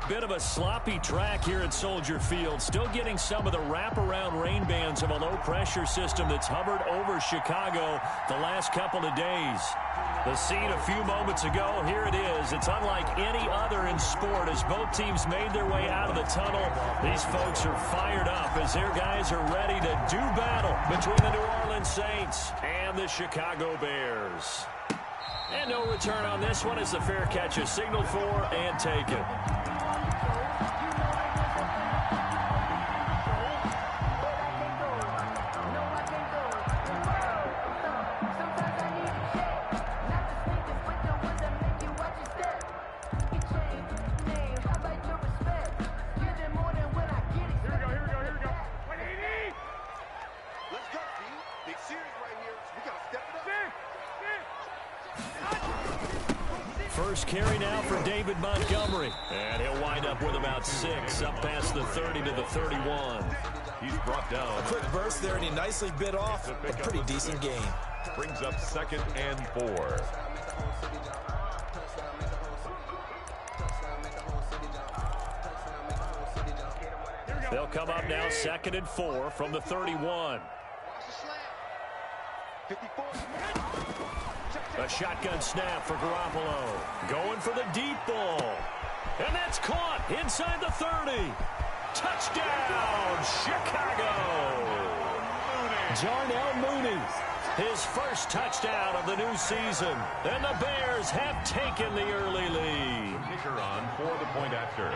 Bit of a sloppy track here at Soldier Field. Still getting some of the wraparound rain bands of a low-pressure system that's hovered over Chicago the last couple of days. The scene a few moments ago, here it is. It's unlike any other in sport as both teams made their way out of the tunnel. These folks are fired up as their guys are ready to do battle between the New Orleans Saints and the Chicago Bears. And no return on this one as the fair catch is signaled for and taken. First carry now for David Montgomery. And he'll wind up with about 6, up past the 30 to the 31. He's brought down. A quick burst there, and he nicely bit off a pretty decent gain. Brings up 2nd and 4. They'll come up now 2nd and 4 from the 31. A shotgun snap for Garoppolo. Going for the deep ball. And that's caught inside the 30. Touchdown, Chicago. Darnell Mooney, his first touchdown of the new season. And the Bears have taken the early lead. Kicker on for the point after.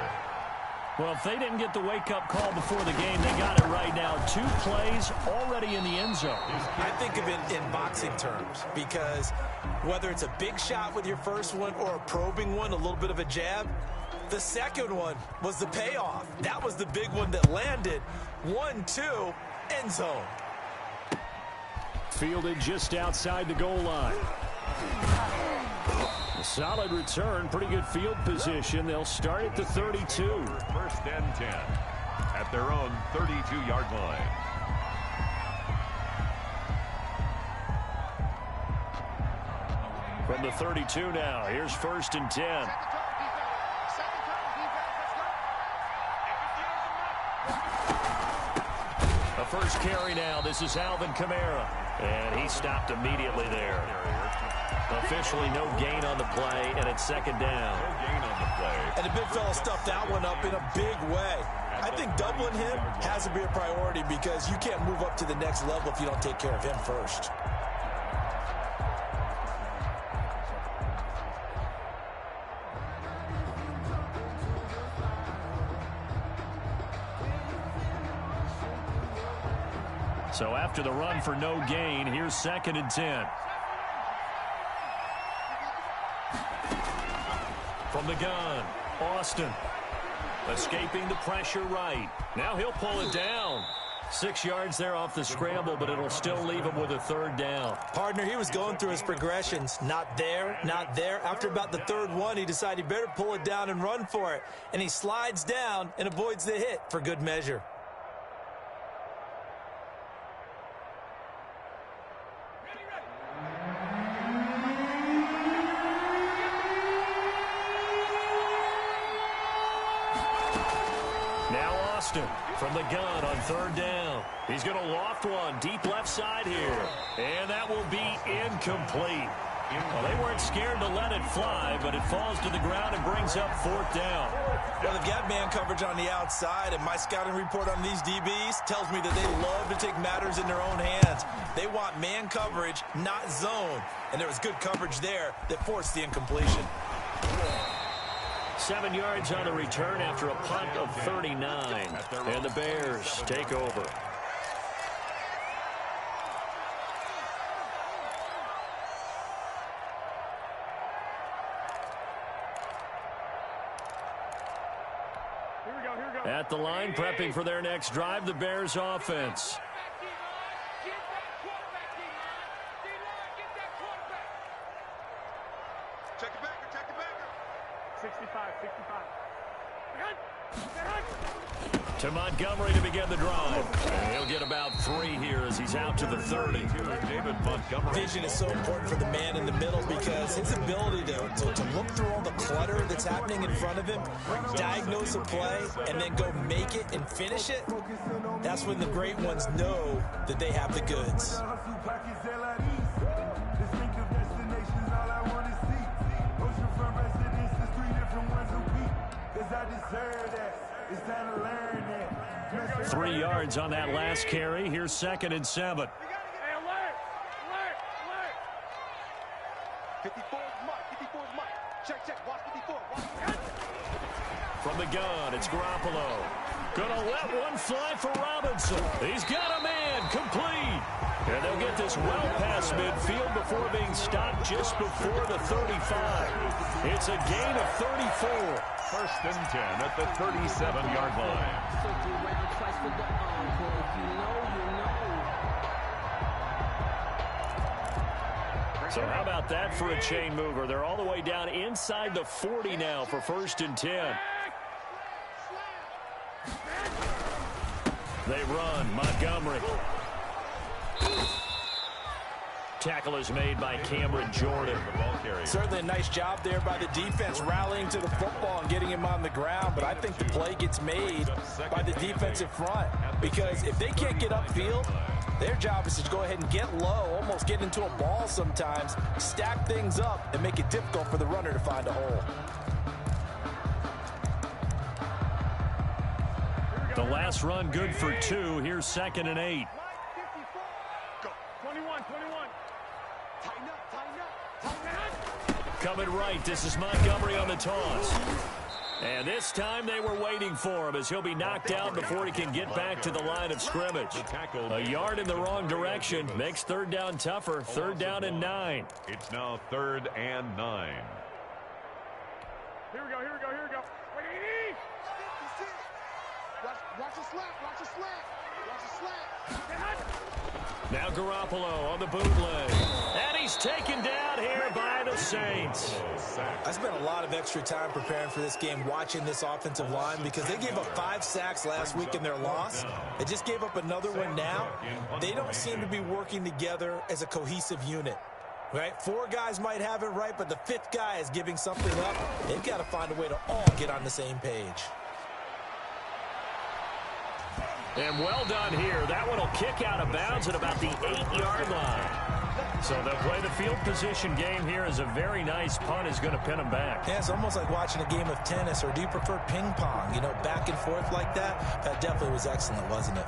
Well, if they didn't get the wake-up call before the game, they got it right now. 2 plays already in the end zone. I think of it in boxing terms because whether it's a big shot with your first one or a probing one, a little bit of a jab, the second one was the payoff. That was the big one that landed. 1-2, end zone. Fielded just outside the goal line. A solid return, pretty good field position. They'll start at the 32. 1st and 10 at their own 32-yard line. From the 32 now, here's 1st and 10. A first carry now. This is Alvin Kamara. And he stopped immediately there. Officially no gain on the play, and it's 2nd down. No gain on the play. And the big fella stuffed that one up in a big way. I think doubling him has to be a priority because you can't move up to the next level if you don't take care of him first. So after the run for no gain, here's 2nd and 10. From the gun, Austin. Escaping the pressure right. Now he'll pull it down. 6 yards there off the scramble, but it'll still leave him with a 3rd down. Partner, he was going through his progressions. Not there, not there. After about the 3rd one, he decided he better pull it down and run for it. And he slides down and avoids the hit for good measure. From the gun on 3rd down. He's going to loft one deep left side here. And that will be incomplete. Well, they weren't scared to let it fly, but it falls to the ground and brings up 4th down. Well, they've got man coverage on the outside, and my scouting report on these DBs tells me that they love to take matters in their own hands. They want man coverage, not zone. And there was good coverage there that forced the incompletion. 7 yards on the return after a punt of 39. And the Bears take over. At the line, prepping for their next drive, the Bears offense. Check the backer. 65. To Montgomery to begin the drive. And he'll get about 3 here as he's out to the 30. David Montgomery. Vision is so important for the man in the middle because his ability to look through all the clutter that's happening in front of him, diagnose a play, and then go make it and finish it, that's when the great ones know that they have the goods. It's time to learn that. 3 yards on that last carry. Here's 2nd and 7. Hey, alert! 54 is Mike. 54 is Mike. Check. Watch 54. Watch. From the gun, it's Garoppolo. Gonna let one fly for Robinson. He's got a man. Complete. And they'll get this well past midfield before being stopped just before the 35. It's a gain of 34. 1st and 10 at the 37-yard line. So how about that for a chain mover? They're all the way down inside the 40 now for 1st and 10. They run. Montgomery. Tackle is made by Cameron Jordan. Certainly a nice job there by the defense rallying to the football and getting him on the ground, but I think the play gets made by the defensive front because if they can't get upfield, their job is to go ahead and get low, almost get into a ball sometimes, stack things up, and make it difficult for the runner to find a hole. The last run good for 2. Here's 2nd and 8. 21. Tighten up. Coming right, this is Montgomery on the toss. And this time they were waiting for him as he'll be knocked out before he can get back to the line of scrimmage. A yard in the wrong direction makes 3rd down tougher. 3rd down and 9. It's now 3rd and 9. Here we go. Wait. Watch the slap. Now Garoppolo on the bootleg. And he's taken down here by the Saints. I spent a lot of extra time preparing for this game watching this offensive line because they gave up 5 sacks last week in their loss. They just gave up another one now. They don't seem to be working together as a cohesive unit. Right? 4 guys might have it right, but the 5th guy is giving something up. They've got to find a way to all get on the same page. And well done here. That one will kick out of bounds at about the 8-yard line. So they'll play the field position game here as a very nice punt is going to pin them back. Yeah, it's almost like watching a game of tennis, or do you prefer ping pong? You know, back and forth like that? That definitely was excellent, wasn't it?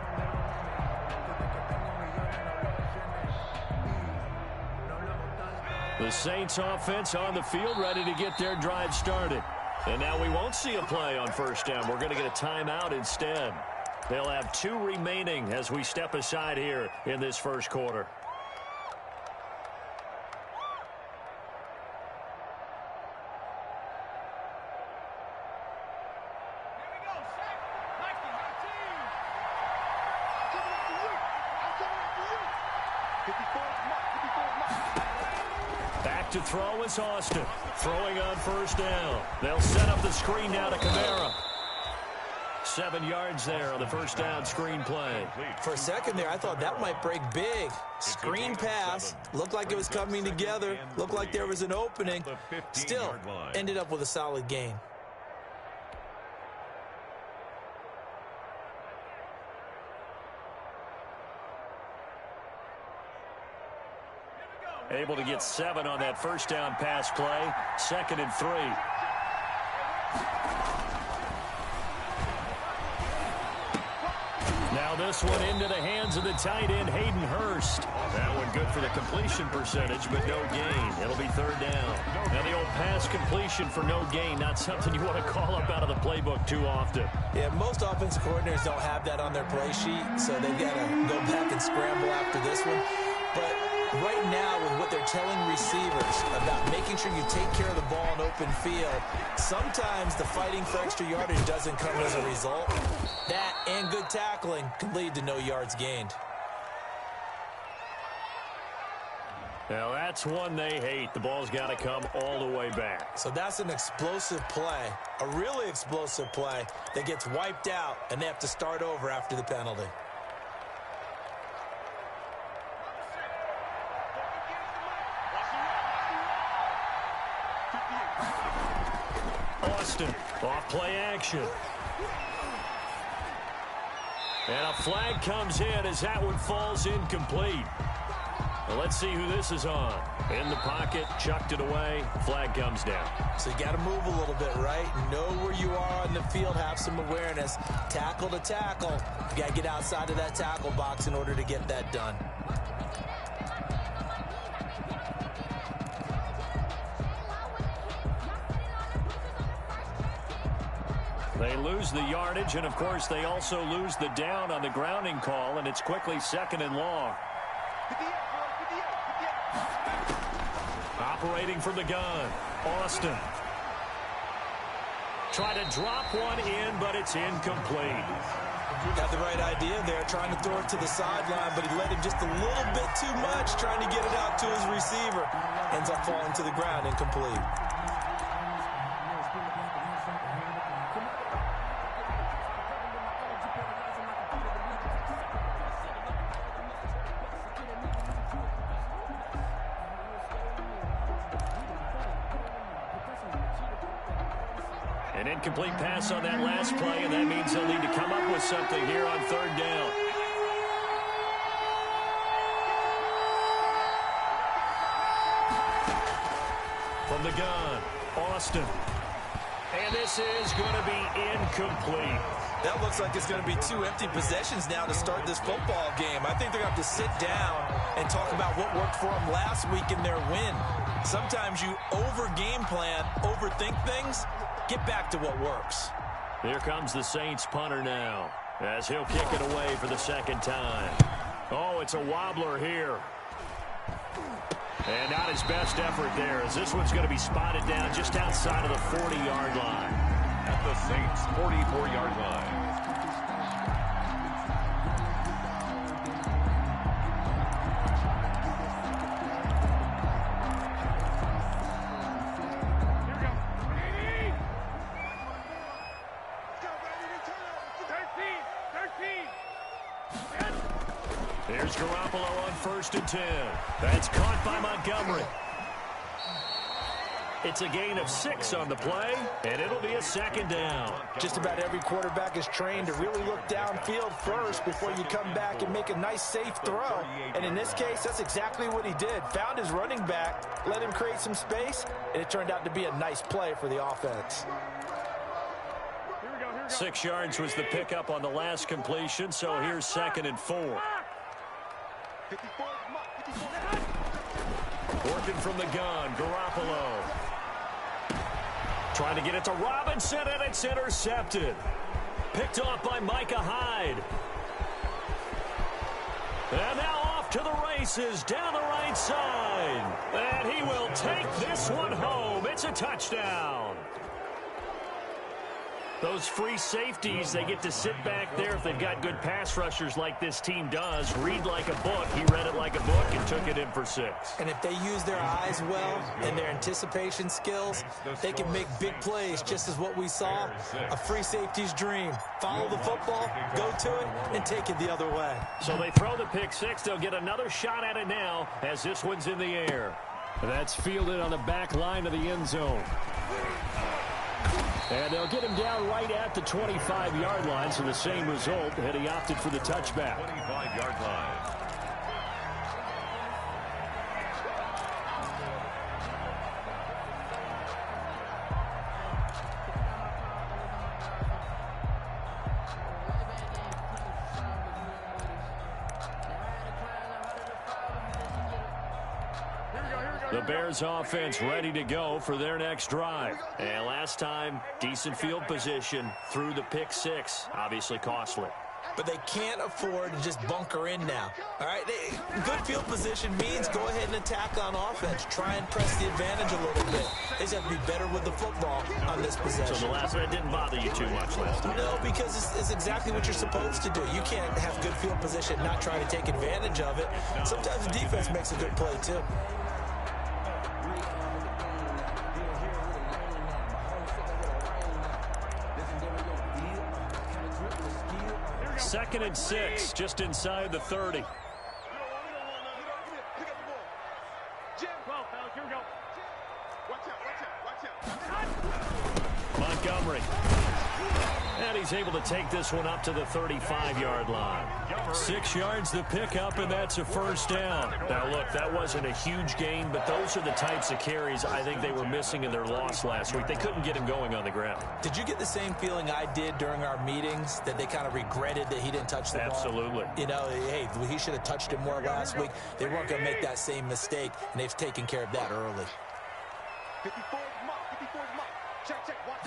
The Saints offense on the field ready to get their drive started. And now we won't see a play on 1st down. We're going to get a timeout instead. They'll have 2 remaining as we step aside here in this 1st quarter. Back to throw is Austin. Throwing on 1st down. They'll set up the screen now to Kamara. 7 yards there on the 1st down screen play. For a second there, I thought that might break big. Screen pass. Looked like it was coming together. Looked like there was an opening. Still ended up with a solid gain. Able to get 7 on that 1st down pass play. 2nd and 3. Now this one into the hands of the tight end, Hayden Hurst. That one good for the completion percentage, but no gain. It'll be 3rd down. Now the old pass completion for no gain, not something you want to call up out of the playbook too often. Yeah, most offensive coordinators don't have that on their play sheet, so they've got to go back and scramble after this one. But right now, with what they're telling receivers about making sure you take care of the ball in open field, sometimes the fighting for extra yardage doesn't come as a result. That and good tackling can lead to no yards gained. Now that's one they hate. The ball's got to come all the way back. So that's an explosive play, a really explosive play that gets wiped out, and they have to start over after the penalty. Austin, off play action. And a flag comes in as that one falls incomplete. Well, let's see who this is on. In the pocket, chucked it away, flag comes down. So you got to move a little bit, right? Know where you are on the field, have some awareness. Tackle to tackle. You got to get outside of that tackle box in order to get that done. They lose the yardage, and of course they also lose the down on the grounding call, and it's quickly 2nd and long. Operating from the gun, Austin. Try to drop one in, but it's incomplete. Got the right idea there, trying to throw it to the sideline, but he let him just a little bit too much, trying to get it out to his receiver. Ends up falling to the ground, incomplete. An incomplete pass on that last play, and that means they'll need to come up with something here on 3rd down. From the gun, Austin. And this is going to be incomplete. That looks like it's going to be 2 empty possessions now to start this football game. I think they're going to have to sit down and talk about what worked for them last week in their win. Sometimes you over-game plan, overthink things. Get back to what works. Here comes the Saints punter now, as he'll kick it away for the 2nd time. Oh, it's a wobbler here. And not his best effort there, as this one's going to be spotted down just outside of the 40-yard line. At the Saints' 44-yard line. Here's Garoppolo on 1st and 10. That's caught by Montgomery. It's a gain of 6 on the play, and it'll be a 2nd down. Just about every quarterback is trained to really look downfield first before you come back and make a nice, safe throw. And in this case, that's exactly what he did. Found his running back, let him create some space, and it turned out to be a nice play for the offense. 6 yards was the pickup on the last completion, so here's 2nd and 4. Working from the gun, Garoppolo. Trying to get it to Robinson, and it's intercepted. Picked off by Micah Hyde. And now off to the races down the right side. And he will take this one home. It's a touchdown. Those free safeties, they get to sit back there if they've got good pass rushers like this team does. Read like a book. He read it like a book and took it in for 6. And if they use their eyes well and their anticipation skills, they can make big plays, just as what we saw. A free safety's dream. Follow the football, go to it, and take it the other way. So they throw the pick 6. They'll get another shot at it now as this one's in the air. That's fielded on the back line of the end zone. And they'll get him down right at the 25-yard line, so the same result, and he opted for the touchback. 25-yard line. The Bears offense ready to go for their next drive. And last time, decent field position through the pick 6. Obviously costly. But they can't afford to just bunker in now. All right, good field position means go ahead and attack on offense. Try and press the advantage a little bit. They just have to be better with the football on this possession. So the last one didn't bother you too much last time? No, because it's exactly what you're supposed to do. You can't have good field position and not try to take advantage of it. Sometimes the defense makes a good play, too. Second and 6, just inside the 30. Montgomery. And he's able to take this one up to the 35-yard line. 6 yards the pickup, and that's a first down. Now, look, that wasn't a huge gain, but those are the types of carries I think they were missing in their loss last week. They couldn't get him going on the ground. Did you get the same feeling I did during our meetings, that they kind of regretted that he didn't touch the ball? Absolutely. You know, hey, he should have touched it more last week. They weren't going to make that same mistake, and they've taken care of that early. 54 mark. Check. Watch.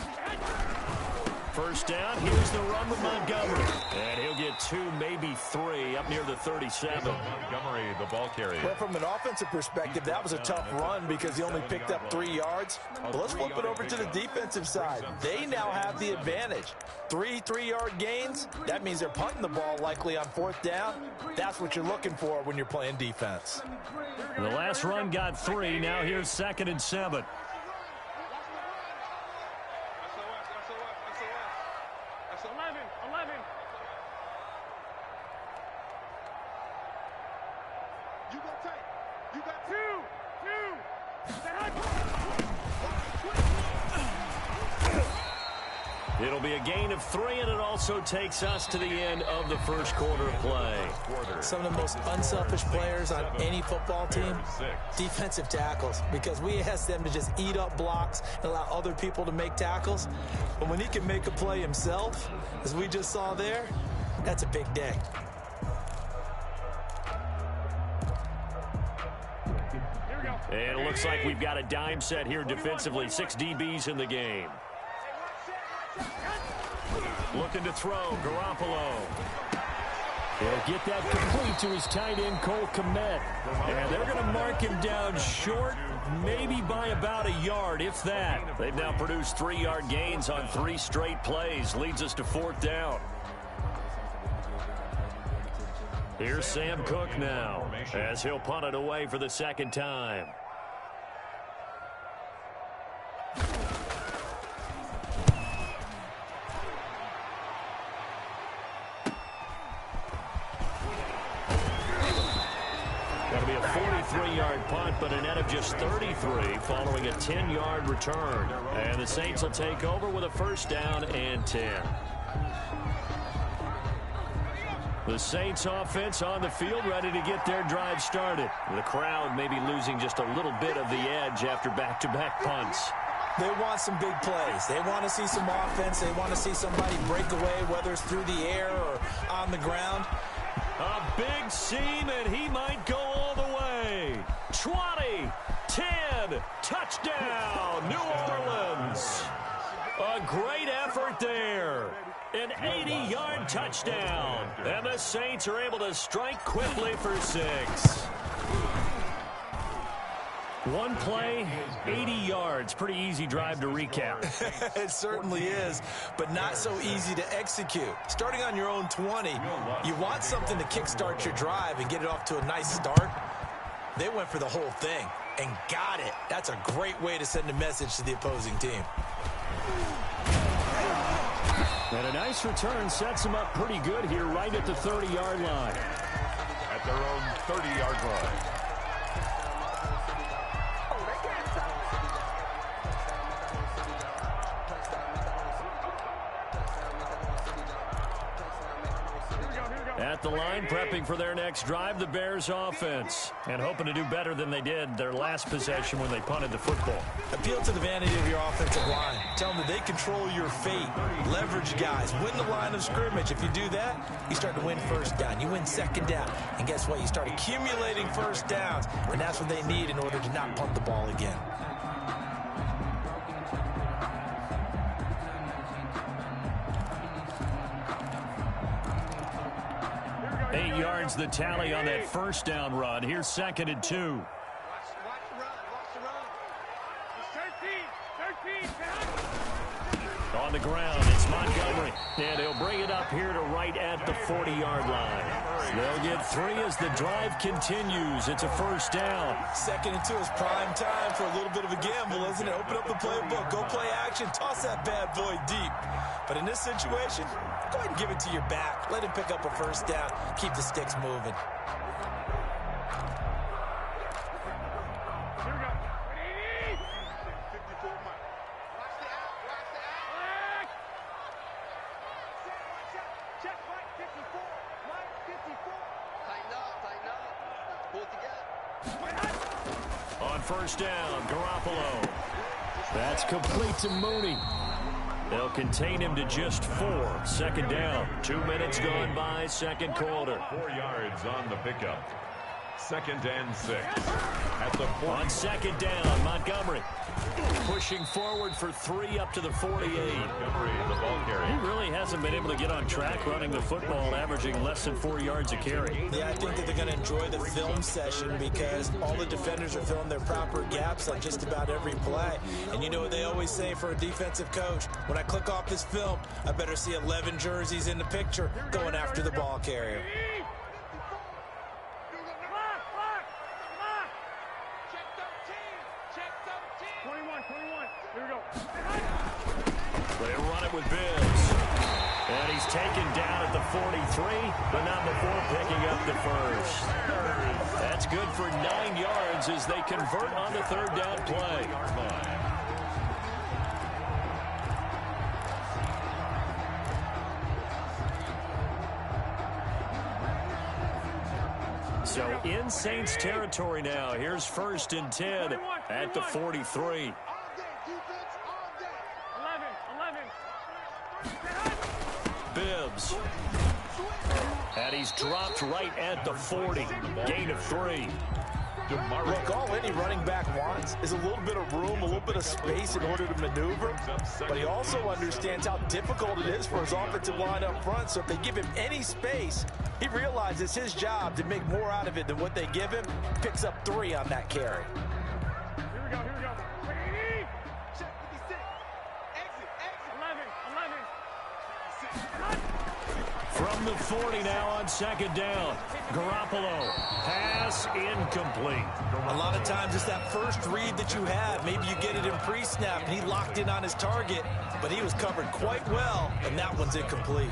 First down, here's the run with Montgomery. And he'll get 2, maybe 3, up near the 37. Montgomery, the ball carrier. Well, from an offensive perspective, that was a tough run because he only picked up 3 yards. But let's flip it over to the defensive side. They now have the advantage. 3 3-yard gains, that means they're punting the ball likely on 4th down. That's what you're looking for when you're playing defense. The last run got 3. Now here's 2nd and 7. It'll be a gain of 3, and it also takes us to the end of the first quarter of play. Some of the most unselfish players on any football team, defensive tackles, because we ask them to just eat up blocks and allow other people to make tackles. But when he can make a play himself, as we just saw there, that's a big day. And it looks like we've got a dime set here defensively. 6 DBs in the game. Looking to throw, Garoppolo. He'll get that complete to his tight end, Cole Kmet. And they're going to mark him down short, maybe by about a yard, if that. They've now produced 3-yard gains on 3 straight plays. Leads us to 4th down. Here's Sam Cook now, as he'll punt it away for the 2nd time. That'll be a 43-yard punt, but a net of just 33 following a 10-yard return. And the Saints will take over with a 1st down and 10. The Saints offense on the field, ready to get their drive started. The crowd may be losing just a little bit of the edge after back-to-back punts. They want some big plays. They want to see some offense. They want to see somebody break away, whether it's through the air or on the ground. A big seam, and he might go all the way. 20, 10, touchdown, New Orleans. A great effort there. An 80-yard touchdown. And the Saints are able to strike quickly for 6. One play, 80 yards. Pretty easy drive to recap. It certainly is, but not so easy to execute. Starting on your own 20, you want something to kickstart your drive and get it off to a nice start. They went for the whole thing and got it. That's a great way to send a message to the opposing team. And a nice return sets them up pretty good here right at the 30-yard line. At their own 30-yard line. At the line, prepping for their next drive, the Bears offense. And hoping to do better than they did their last possession when they punted the football. Appeal to the vanity of your offensive line. Tell them that they control your fate. Leverage guys. Win the line of scrimmage. If you do that, you start to win 1st down. You win 2nd down. And guess what? You start accumulating 1st downs. And that's what they need in order to not punt the ball again. 8 yards the tally on that first down run. Here's 2nd and 2. Watch the run. Watch the run. 13. On the ground, it's Montgomery. And he'll bring it up here to right at the 40-yard line. They'll get 3 as the drive continues. It's a first down. 2nd and 2 is prime time for a little bit of a gamble, isn't it? Open up the playbook, go play action, toss that bad boy deep. But in this situation, go ahead and give it to your back. Let him pick up a first down. Keep the sticks moving. Here we go. 54 Mike. Watch the out. Watch the out. Relax. Check Mike 54. Mike 54. Tighten up. Pull it together. On first down, Garoppolo. That's complete to Mooney. They'll contain him to just 4. 2nd down. 2 minutes gone by, second quarter. 4 yards on the pickup. 2nd and 6. At the 40. On 2nd down, Montgomery pushing forward for 3 up to the 48. Montgomery, the ball carrier. He really hasn't been able to get on track running the football, averaging less than 4 yards a carry. Yeah, I think that they're going to enjoy the film session because all the defenders are filling their proper gaps on just about every play. And you know what they always say for a defensive coach? When I click off this film, I better see 11 jerseys in the picture going after the ball carrier. Check 13. Check 13. 21. Here we go. They run it with Bibbs. And he's taken down at the 43, but not before picking up the first. That's good for 9 yards as they convert on the 3rd down play. So in Saints territory now. Here's 1st and 10 at the 43. All day, defense, all day. 11. Bibbs. And he's dropped right at the 40. Gain of 3. Look, all any running back wants is a little bit of room, a little bit of space in order to maneuver. But he also understands how difficult it is for his offensive line up front. So if they give him any space, he realizes it's his job to make more out of it than what they give him. Picks up 3 on that carry. Here we go. 80. Check 56. Exit. 11. From the 40 now on 2nd down. Garoppolo. Pass incomplete. A lot of times it's that first read that you have. Maybe you get it in pre-snap, and he locked in on his target, but he was covered quite well, and that one's incomplete.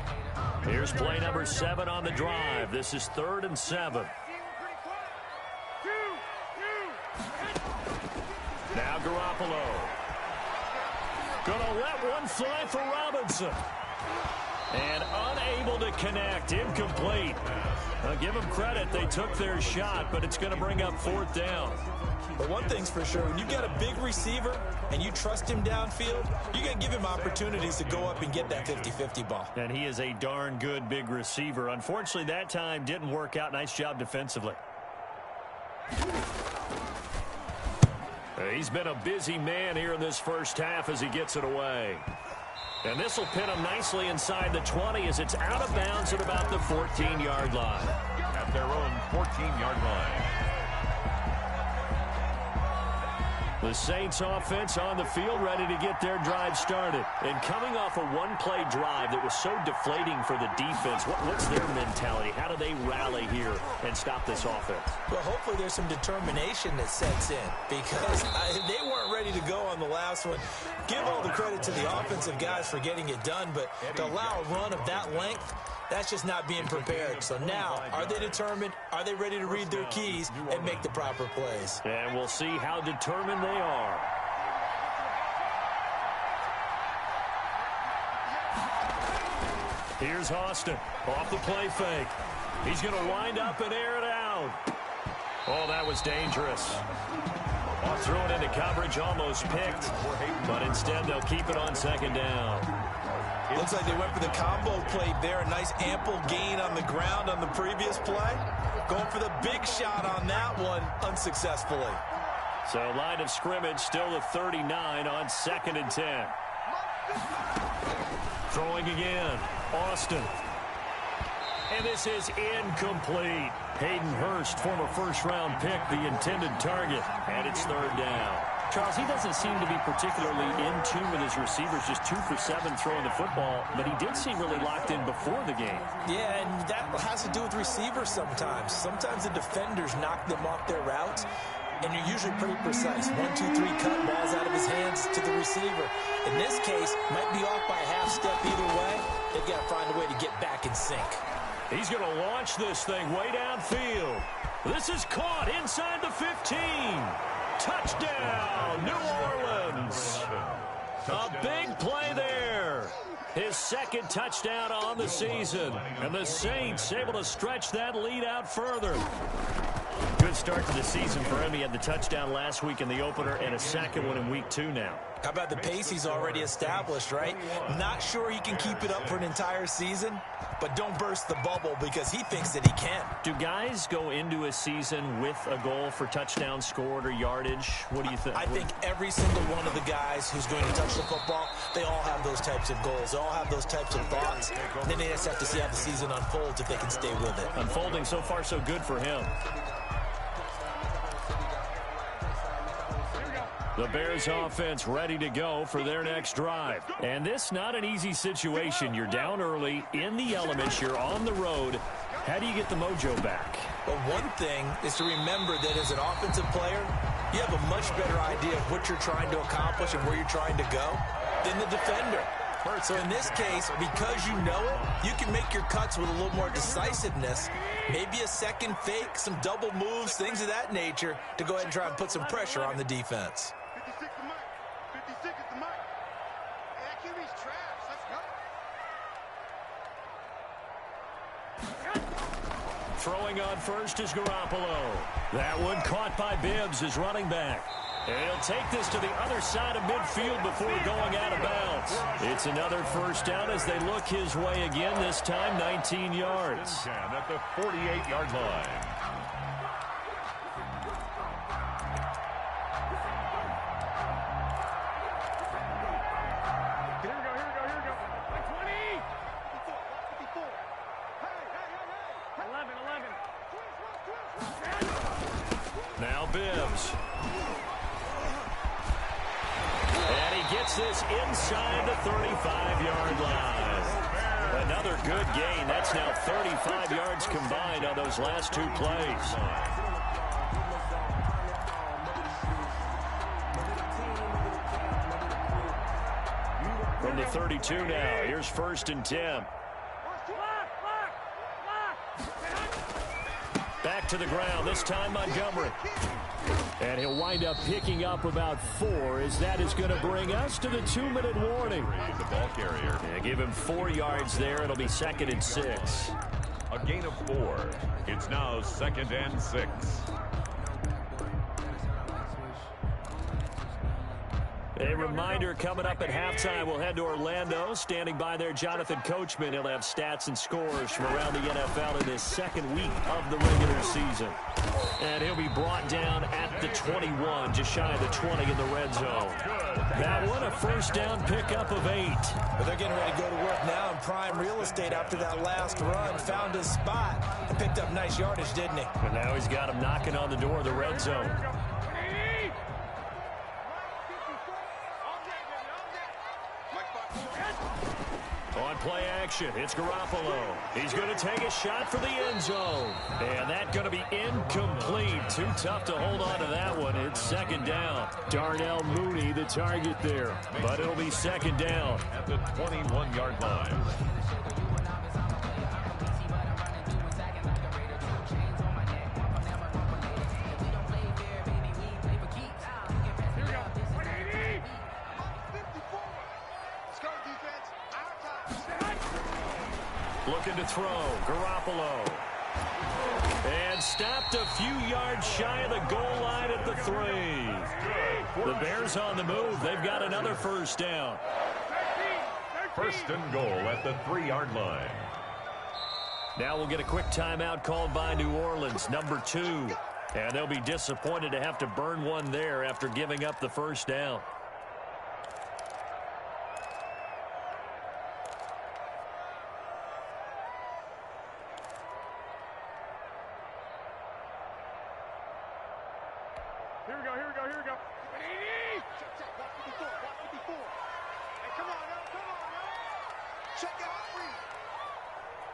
Here's play number 7 on the drive. This is 3rd and 7. Now Garoppolo. Gonna let one fly for Robinson. And unable to connect. Incomplete. Give them credit. They took their shot, but it's going to bring up 4th down. But one thing's for sure, when you've got a big receiver and you trust him downfield, you're going to give him opportunities to go up and get that 50-50 ball. And he is a darn good big receiver. Unfortunately, that time didn't work out. Nice job defensively. He's been a busy man here in this first half as he gets it away. And this will pin him nicely inside the 20 as it's out of bounds at about the 14-yard line. At their own 14-yard line. The Saints offense on the field ready to get their drive started. And coming off a one-play drive that was so deflating for the defense, what's their mentality? How do they rally here and stop this offense? Well, hopefully there's some determination that sets in because they weren't ready to go on the last one. Give all the credit to the offensive guys for getting it done, but to allow a run of that length, that's just not being prepared. So now, are they determined? Are they ready to read their keys and make the proper plays? And we'll see how determined they are. Here's Austin off the play fake. He's going to wind up and air it out. Oh, that was dangerous. Thrown into coverage, almost picked, but instead they'll keep it on 2nd down. Looks like they went for the combo play there. A nice ample gain on the ground on the previous play. Going for the big shot on that one unsuccessfully. So line of scrimmage still the 39 on 2nd and 10. Throwing again. Austin. And this is incomplete. Hayden Hurst, former first-round pick, the intended target. And it's third down. Charles, he doesn't seem to be particularly in tune with his receivers, just 2 for 7 throwing the football, but he did seem really locked in before the game. Yeah, and that has to do with receivers sometimes. Sometimes the defenders knock them off their routes, and you're usually pretty precise. 1, 2, 3, cut balls out of his hands to the receiver. In this case, might be off by a half step either way. They've got to find a way to get back in sync. He's going to launch this thing way downfield. This is caught inside the 15. Touchdown, New Orleans. A big play there. His second touchdown on the season. And the Saints able to stretch that lead out further. Good start to the season for him. He had the touchdown last week in the opener and a second one in week 2 now. How about the pace he's already established, right? Not sure he can keep it up for an entire season, but don't burst the bubble because he thinks that he can. Do guys go into a season with a goal for touchdowns scored or yardage? What do you think? I think every single one of the guys who's going to touch the football, they all have those types of goals. They all have those types of thoughts. Then they just have to see how the season unfolds if they can stay with it. Unfolding so far so good for him. The Bears offense ready to go for their next drive. And this not an easy situation. You're down early, in the elements, you're on the road. How do you get the mojo back? Well, one thing is to remember that as an offensive player, you have a much better idea of what you're trying to accomplish and where you're trying to go than the defender. So in this case, because you know it, you can make your cuts with a little more decisiveness, maybe a second fake, some double moves, things of that nature, to go ahead and try and put some pressure on the defense. 56 the mic. 56 is the mic. Hey, that QB's trash. Let's go. Throwing on first is Garoppolo. That one caught by Bibbs, his running back. And he'll take this to the other side of midfield before going out of bounds. It's another first down as they look his way again, this time 19 yards. At the 48-yard line. Here we go. Like 20. 54. Hey. 11. Now Bibbs. And he gets this inside the 35-yard line. Another good gain. That's now 35 yards combined on those last 2 plays. From the 32 now, here's 1st and 10. Back to the ground, this time Montgomery. And he'll wind up picking up about 4 as that is going to bring us to the 2-minute warning. The ball carrier. Yeah, give him 4 yards there. It'll be 2nd and 6. A gain of 4. It's now 2nd and 6. A reminder coming up at halftime, we'll head to Orlando. Standing by there, Jonathan Coachman. He'll have stats and scores from around the NFL in his 2nd week of the regular season. And he'll be brought down at the 21, just shy of the 20 in the red zone. That one, a first down pickup of 8. But they're getting ready to go to work now in prime real estate after that last run. Found his spot and picked up nice yardage, didn't he? And now he's got him knocking on the door of the red zone. On play action, it's Garoppolo. He's going to take a shot for the end zone. And that's going to be incomplete. Too tough to hold on to that one. It's 2nd down. Darnell Mooney, the target there. But it'll be 2nd down. At the 21-yard line. Looking to throw, Garoppolo. And stopped a few yards shy of the goal line at the 3. The Bears on the move. They've got another first down. 1st and goal at the 3-yard line. Now we'll get a quick timeout called by New Orleans, number 2. And they'll be disappointed to have to burn one there after giving up the first down. Here we go, here we go, here we go. 80! Check, 154, 154. Hey, come on, yo, come on, yo. Check out, read.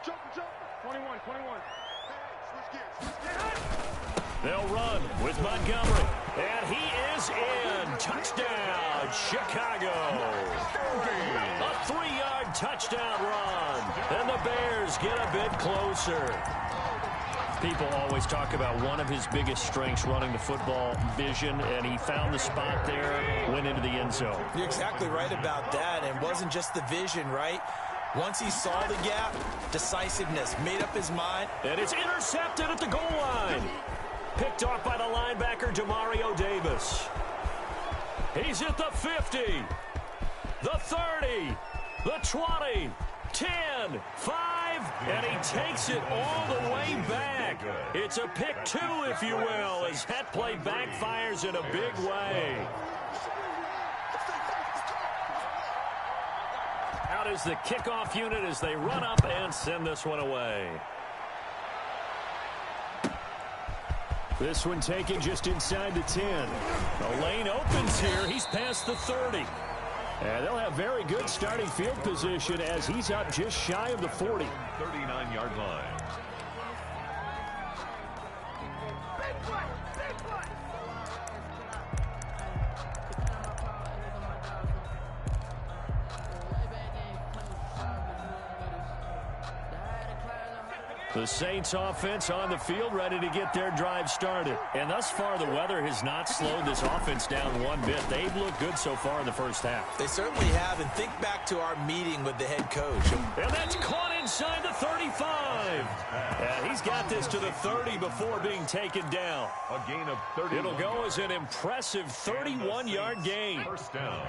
Joker. 21, 21. Hey, switch gears. They'll run with Montgomery. And he is in. Touchdown, Chicago. A 3-yard touchdown run. And the Bears get a bit closer. People always talk about one of his biggest strengths running the football, vision, and he found the spot there, went into the end zone. You're exactly right about that. And it wasn't just the vision, right? Once he saw the gap, decisiveness, made up his mind. And it's intercepted at the goal line. Picked off by the linebacker, Demario Davis. He's at the 50, the 30, the 20, 10, 5, and he takes it all the way back. It's a pick 2, if you will, as that play backfires in a big way. Out is the kickoff unit as they run up and send this one away. This one taken just inside the 10. The lane opens here. He's past the 30. And they'll have very good starting field position as he's up just shy of the 40. 39-yard line. The Saints offense on the field, ready to get their drive started. And thus far, the weather has not slowed this offense down one bit. They've looked good so far in the first half. They certainly have. And think back to our meeting with the head coach. And that's caught inside the 35. And he's got this to the 30 before being taken down. A gain of 30. It'll go as an impressive 31-yard gain. First down.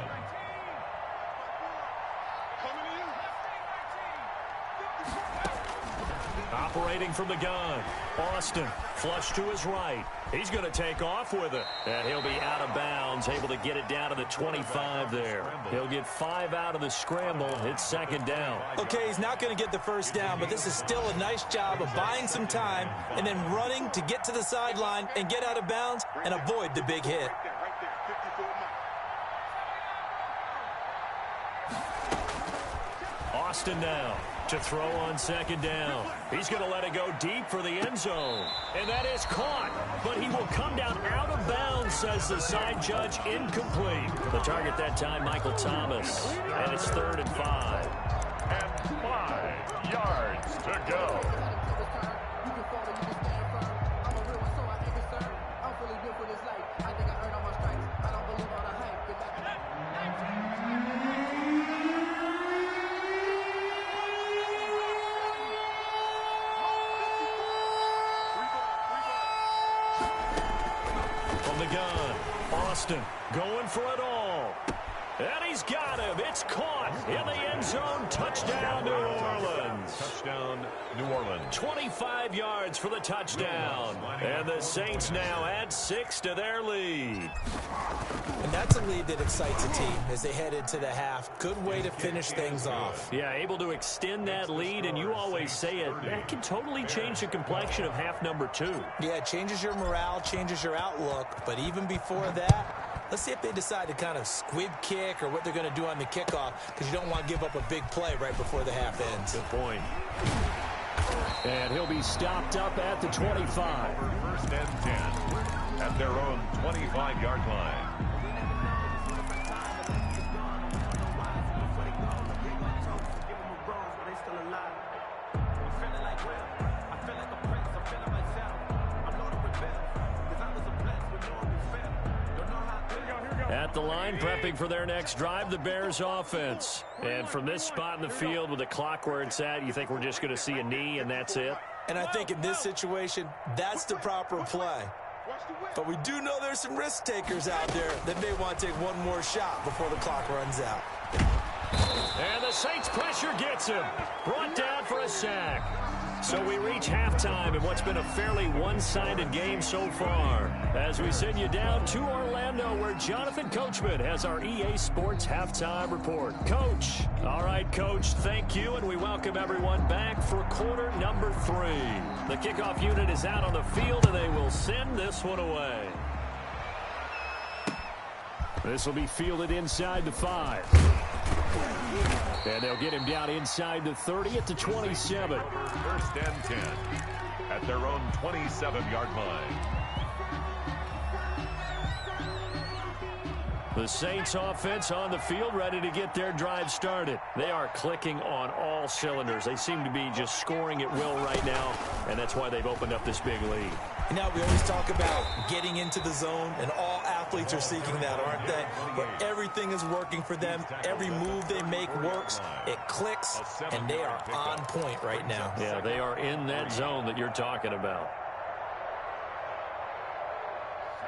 Operating from the gun, Austin, flush to his right. He's going to take off with it. And he'll be out of bounds, able to get it down to the 25 there. He'll get 5 out of the scramble. It's second down. Okay, he's not going to get the first down, but this is still a nice job of buying some time and then running to get to the sideline and get out of bounds and avoid the big hit. Right there, 54 miles. Austin now to throw on second down. He's going to let it go deep for the end zone. And that is caught, but he will come down out of bounds, says the side judge, incomplete. The target that time, Michael Thomas. And it's 3rd and 5. And 5 yards to go. Austin going for it all. And he's got him. It's caught in the end zone. Touchdown, New Orleans. Touchdown, New Orleans. 25 yards for the touchdown. And the Saints now add 6 to their lead. And that's a lead that excites a team as they head into the half. Good way to finish things off. Yeah, able to extend that lead, and you always say it, that can totally change the complexion of half number 2. Yeah, it changes your morale, changes your outlook. But even before that, let's see if they decide to kind of squib kick or what they're going to do on the kickoff, because you don't want to give up a big play right before the half ends. Good point. And he'll be stopped up at the 25. First and 10 at their own 25-yard line. At the line, prepping for their next drive, the Bears offense. And from this spot in the field with the clock where it's at, you think we're just going to see a knee and that's it? And I think in this situation, that's the proper play. But we do know there's some risk takers out there that may want to take one more shot before the clock runs out. And the Saints pressure gets him. Brought down for a sack. So we reach halftime in what's been a fairly one-sided game so far. As we send you down to Orlando, where Jonathan Coachman has our EA Sports Halftime Report. Coach. All right, Coach, thank you, and we welcome everyone back for quarter number 3. The kickoff unit is out on the field, and they will send this one away. This will be fielded inside the 5. And they'll get him down inside the 30 at the 27. First and 10 at their own 27-yard line. The Saints offense on the field, ready to get their drive started. They are clicking on all cylinders. They seem to be just scoring at will right now, and that's why they've opened up this big lead. You know, we always talk about getting into the zone, and all athletes are seeking that, aren't they? Where everything is working for them. Every move they make works. It clicks, and they are on point right now. Yeah, they are in that zone that you're talking about.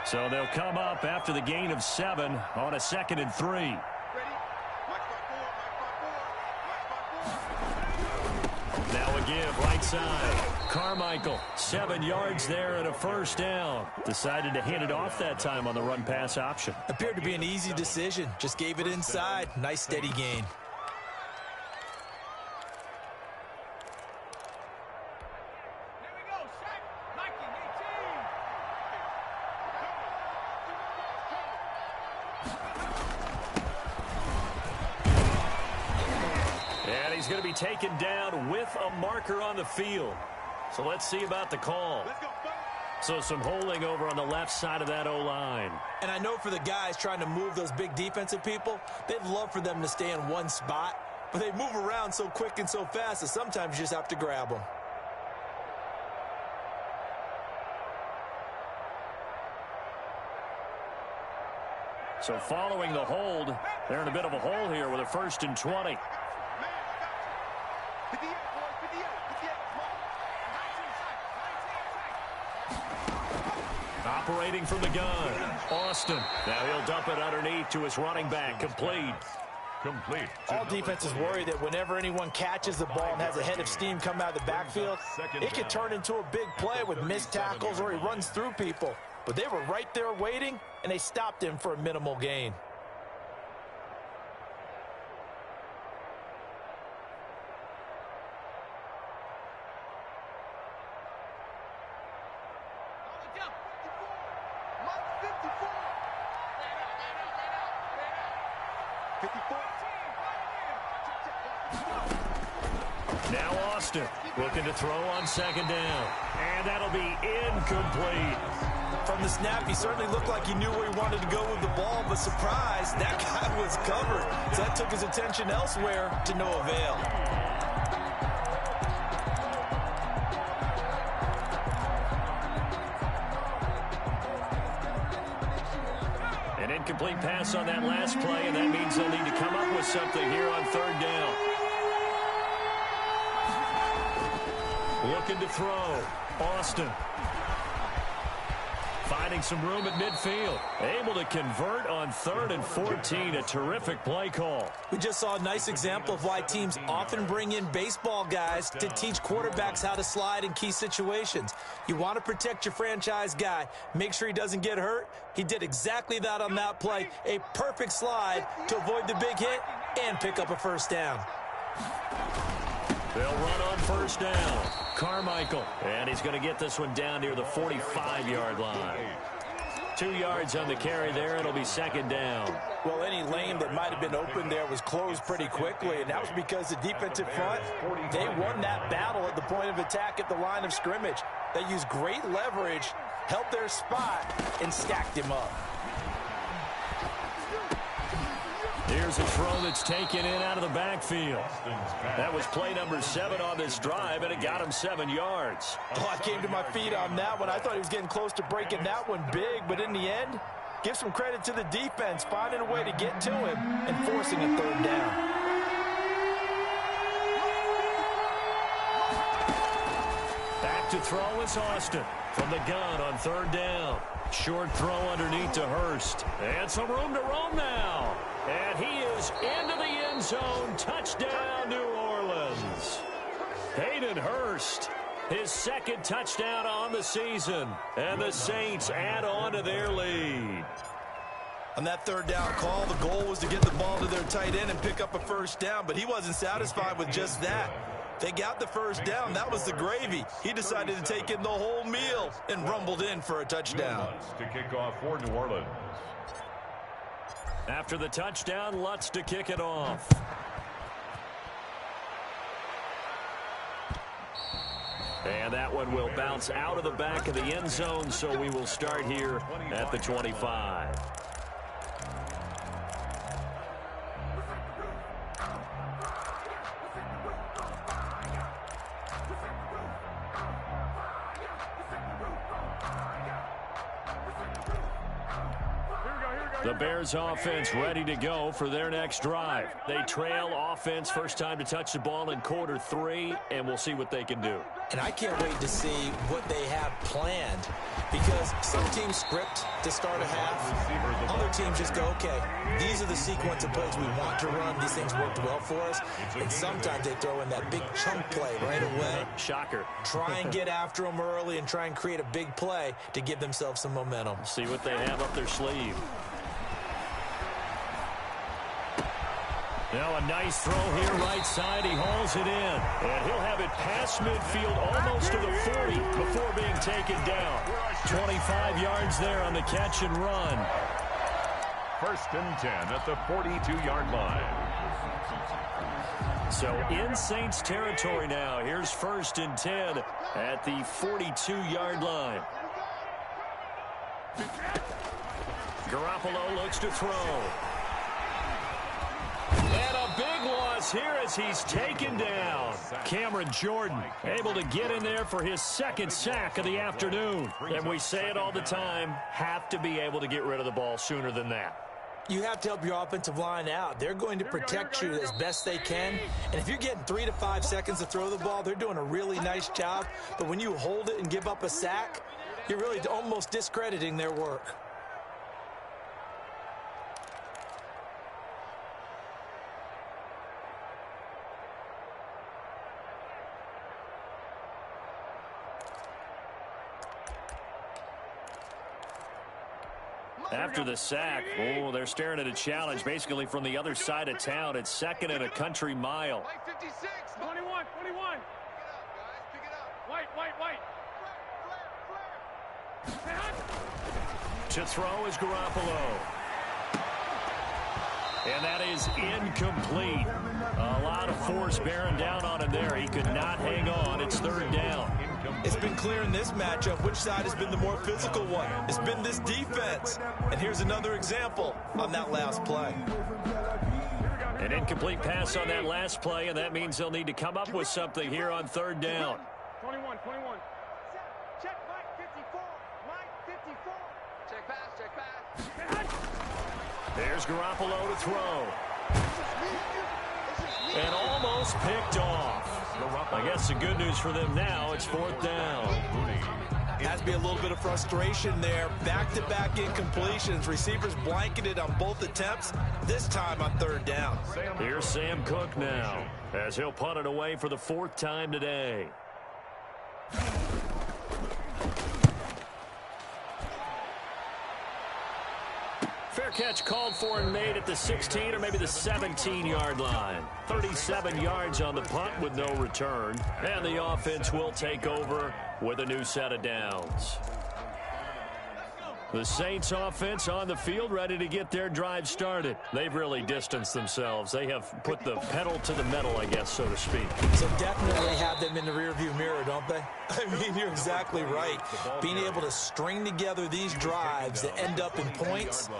So they'll come up after the gain of 7 on a 2nd and 3. Now a give right side. Carmichael, 7 yards there and a first down. Decided to hand it off that time on the run-pass option. Appeared to be an easy decision. Just gave it inside. Nice steady gain. He's going to be taken down with a marker on the field. So let's see about the call. So some holding over on the left side of that O-line. And I know for the guys trying to move those big defensive people, they'd love for them to stay in one spot. But they move around so quick and so fast that sometimes you just have to grab them. So following the hold, they're in a bit of a hole here with a 1st and 20. Operating from the gun, Austin. Now he'll dump it underneath to his running back. Complete. All defenses worry that whenever anyone catches the ball and has a head of steam come out of the backfield, it can turn into a big play with missed tackles or he runs through people. But they were right there waiting, and they stopped him for a minimal gain. Now Austin looking to throw on 2nd down. And that'll be incomplete. From the snap, he certainly looked like he knew where he wanted to go with the ball, but surprise, that guy was covered. So that took his attention elsewhere to no avail. An incomplete pass on that last play, and that means they'll need to come up with something here on 3rd down. Looking to throw. Austin. Finding some room at midfield. Able to convert on 3rd and 14. A terrific play call. We just saw a nice example of why teams often bring in baseball guys to teach quarterbacks how to slide in key situations. You want to protect your franchise guy. Make sure he doesn't get hurt. He did exactly that on that play. A perfect slide to avoid the big hit and pick up a first down. They'll run on 1st down. Carmichael. And he's going to get this one down near the 45-yard line. 2 yards on the carry there. It'll be 2nd down. Well, any lane that might have been open there was closed pretty quickly, and that was because the defensive front, they won that battle at the point of attack at the line of scrimmage. They used great leverage, held their spot, and stacked him up. Here's a throw that's taken in out of the backfield. That was play number 7 on this drive, and it got him 7 yards. Oh, I came to my feet on that one. I thought he was getting close to breaking that one big, but in the end, give some credit to the defense, finding a way to get to him and forcing a 3rd down. Back to throw is Austin from the gun on 3rd down. Short throw underneath to Hurst. And some room to roam now. And he is into the end zone. Touchdown, New Orleans. Hayden Hurst, his 2nd touchdown on the season. And the Saints add on to their lead. On that 3rd down call, the goal was to get the ball to their tight end and pick up a first down, but he wasn't satisfied with just that. They got the first down. That was the gravy. He decided to take in the whole meal and rumbled in for a touchdown. To kick off for New Orleans. After the touchdown, Lutz to kick it off. And that one will bounce out of the back of the end zone, so we will start here at the 25. The Bears offense ready to go for their next drive. They trail offense first time to touch the ball in quarter 3, and we'll see what they can do. And I can't wait to see what they have planned, because some teams script to start a half. Other teams just go, okay, these are the sequence of plays we want to run. These things worked well for us. And sometimes they throw in that big chunk play right away. Shocker. Try and get after them early and try and create a big play to give themselves some momentum. See what they have up their sleeve. Now a nice throw here, right side. He hauls it in. And he'll have it past midfield almost to the 40 before being taken down. 25 yards there on the catch and run. 1st and 10 at the 42-yard line. So in Saints territory now. Here's 1st and 10 at the 42-yard line. Garoppolo looks to throw. And a big loss here as he's taken down. Cameron Jordan able to get in there for his 2nd sack of the afternoon. And we say it all the time, have to be able to get rid of the ball sooner than that. You have to help your offensive line out. They're going to protect you as best they can. And if you're getting 3 to 5 seconds to throw the ball, they're doing a really nice job. But when you hold it and give up a sack, you're really almost discrediting their work. After the sack, they're staring at a challenge basically from the other side of town. It's 2nd and a country mile. White 56, 21, 21. Pick it up, guys. White. To throw is Garoppolo. And that is incomplete. A lot of force bearing down on him there. He could not hang on. It's 3rd down. It's been clear in this matchup which side has been the more physical one. It's been this defense. And here's another example on that last play. An incomplete pass on that last play, and that means they'll need to come up with something here on 3rd down. 21. Check Mike 54. Mike 54. Check pass. There's Garoppolo to throw. And almost picked off. I guess the good news for them now, it's 4th down. Has to be a little bit of frustration there. Back-to-back incompletions. Receivers blanketed on both attempts, this time on 3rd down. Here's Sam Cook now, as he'll punt it away for the 4th time today. Fair catch called for and made at the 16 or maybe the 17-yard line. 37 yards on the punt with no return. And the offense will take over with a new set of downs. The Saints offense on the field ready to get their drive started. They've really distanced themselves. They have put the pedal to the metal, I guess, so to speak. So definitely have them in the rearview mirror, don't they? I mean, you're exactly right. Being able to string together these drives that end up in points,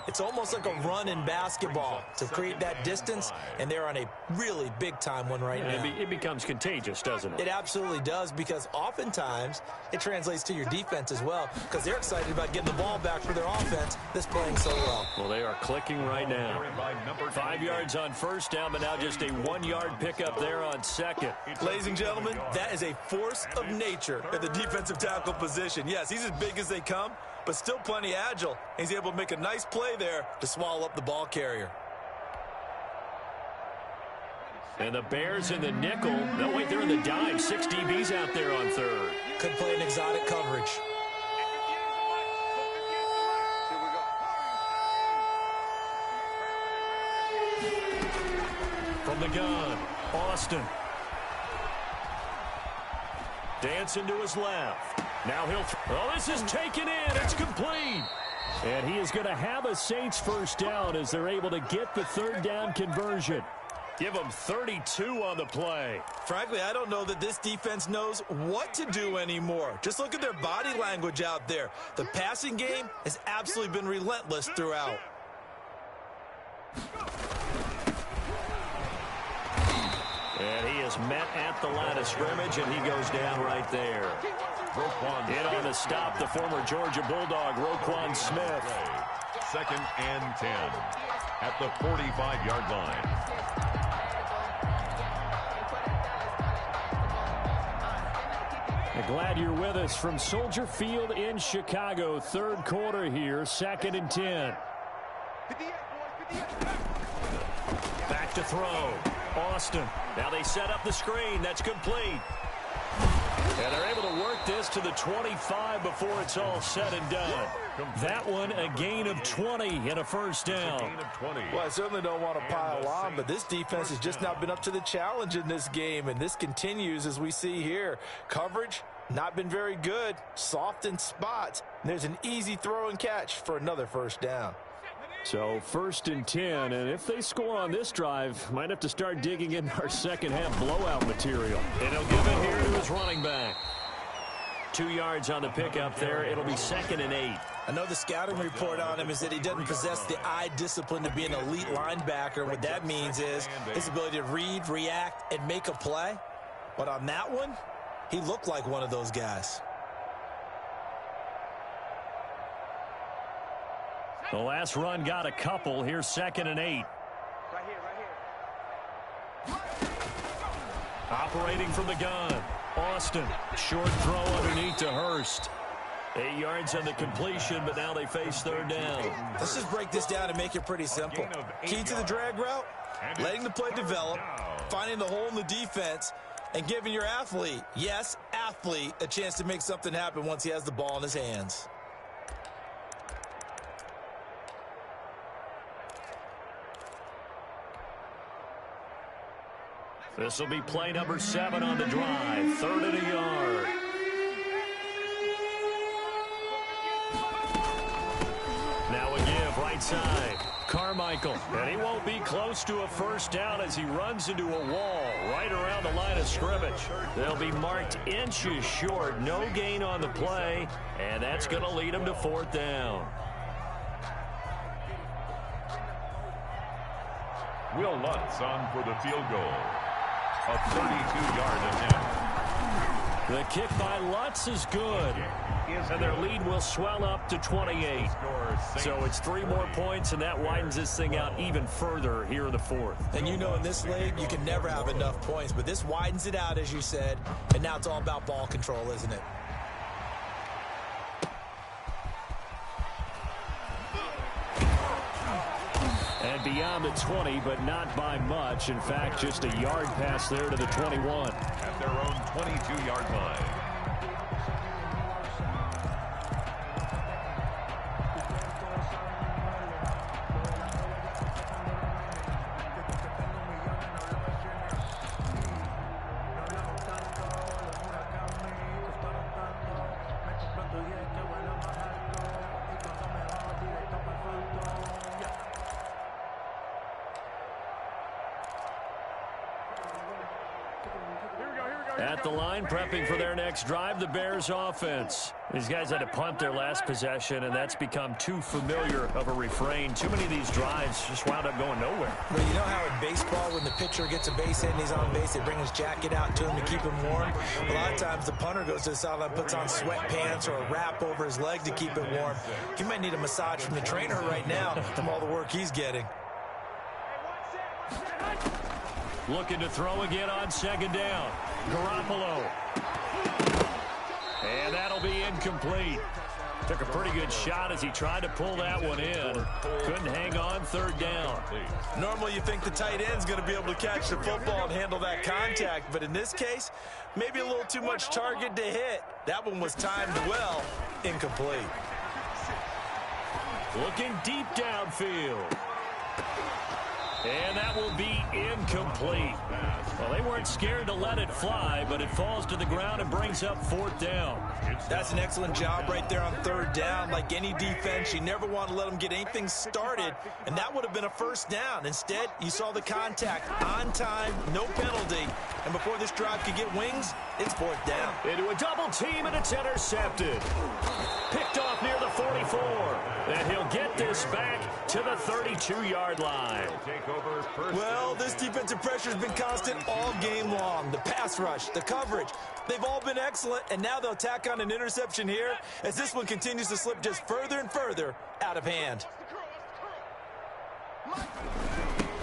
it's almost like a run in basketball to create that distance, and they're on a really big-time one right now. It becomes contagious, doesn't it? It absolutely does, because oftentimes it translates to your defense as well, because they're excited about getting the ball back for their offense that's playing so well. Well, they are clicking right now. 5 yards on 1st down, but now just a 1-yard pickup there on 2nd. Ladies and gentlemen, that is a force of nature at the defensive tackle position. Yes, he's as big as they come, but still plenty agile. He's able to make a nice play there to swallow up the ball carrier. And the Bears in the nickel. No, wait, they're in the dime. 6 DBs out there on 3rd. Could play an exotic coverage. From the gun, Austin. Dancing to his left. Now he'll oh, this is taken in. It's complete. And he is going to have a Saints first down as they're able to get the third down conversion. Give them 32 on the play. Frankly, I don't know that this defense knows what to do anymore. Just look at their body language out there. The passing game has absolutely been relentless throughout. And he is met at the line of scrimmage, and he goes down right there. In on the stop, the former Georgia Bulldog, Roquan Smith. 2nd and 10 at the 45-yard line. Glad you're with us from Soldier Field in Chicago. Third quarter here, 2nd and 10. Back to throw. Austin. Now they set up the screen. That's complete. And they're able to work this to the 25 before it's all said and done. That one, a gain of 20 and a first down. Well, I certainly don't want to pile on, but this defense has just not been up to the challenge in this game, and this continues as we see here. Coverage, not been very good. Soft in spots. And there's an easy throw and catch for another first down. So 1st and 10, and if they score on this drive, might have to start digging in our second half blowout material. And he'll give it here to his running back. 2 yards on the pickup there. It'll be 2nd and 8. I know the scouting report on him is that he doesn't possess the eye discipline to be an elite linebacker. What that means is his ability to read, react, and make a play. But on that one, he looked like one of those guys. The last run got a couple. Here's 2nd and 8. Right here. Operating from the gun. Austin. Short throw underneath to Hurst. 8 yards on the completion, but now they face third down. Let's just break this down and make it pretty simple. Key to the drag route, letting the play develop, finding the hole in the defense, and giving your athlete, yes, athlete, a chance to make something happen once he has the ball in his hands. This will be play number 7 on the drive. 3rd and a yard. Now a give right side. Carmichael. And he won't be close to a first down as he runs into a wall right around the line of scrimmage. They'll be marked inches short. No gain on the play. And that's going to lead him to 4th down. Will Lutz on for the field goal. A 32-yard attempt. The kick by Lutz is good. And their lead will swell up to 28. So it's 3 more points, and that widens this thing out even further here in the 4th. And you know in this league, you can never have enough points. But this widens it out, as you said. And now it's all about ball control, isn't it? And beyond the 20, but not by much. In fact, just a yard pass there to the 21. At their own 22-yard line. At the line, prepping for their next drive, the Bears offense. These guys had to punt their last possession, and that's become too familiar of a refrain. Too many of these drives just wound up going nowhere. Well, you know how in baseball, when the pitcher gets a base hit and he's on base, they bring his jacket out to him to keep him warm? A lot of times the punter goes to the sideline, puts on sweatpants or a wrap over his leg to keep it warm. He might need a massage from the trainer right now from all the work he's getting. Looking to throw again on 2nd down. Garoppolo. And that'll be incomplete. Took a pretty good shot as he tried to pull that one in. Couldn't hang on 3rd down. Normally you think the tight end's going to be able to catch the football and handle that contact, but in this case, maybe a little too much target to hit. That one was timed well, incomplete. Looking deep downfield. And that will be incomplete. Well, they weren't scared to let it fly, but it falls to the ground and brings up 4th down. That's an excellent job right there on 3rd down. Like any defense, you never want to let them get anything started, and that would have been a 1st down. Instead, you saw the contact on time, no penalty, and before this drive could get wings, it's 4th down. Into a double team, and it's intercepted. Picked off near the 44, and he'll get this back to the 32-yard line. Well, this defensive pressure has been constant all game long. The pass rush, the coverage, they've all been excellent, and now they'll tack on an interception here as this one continues to slip just further and further out of hand.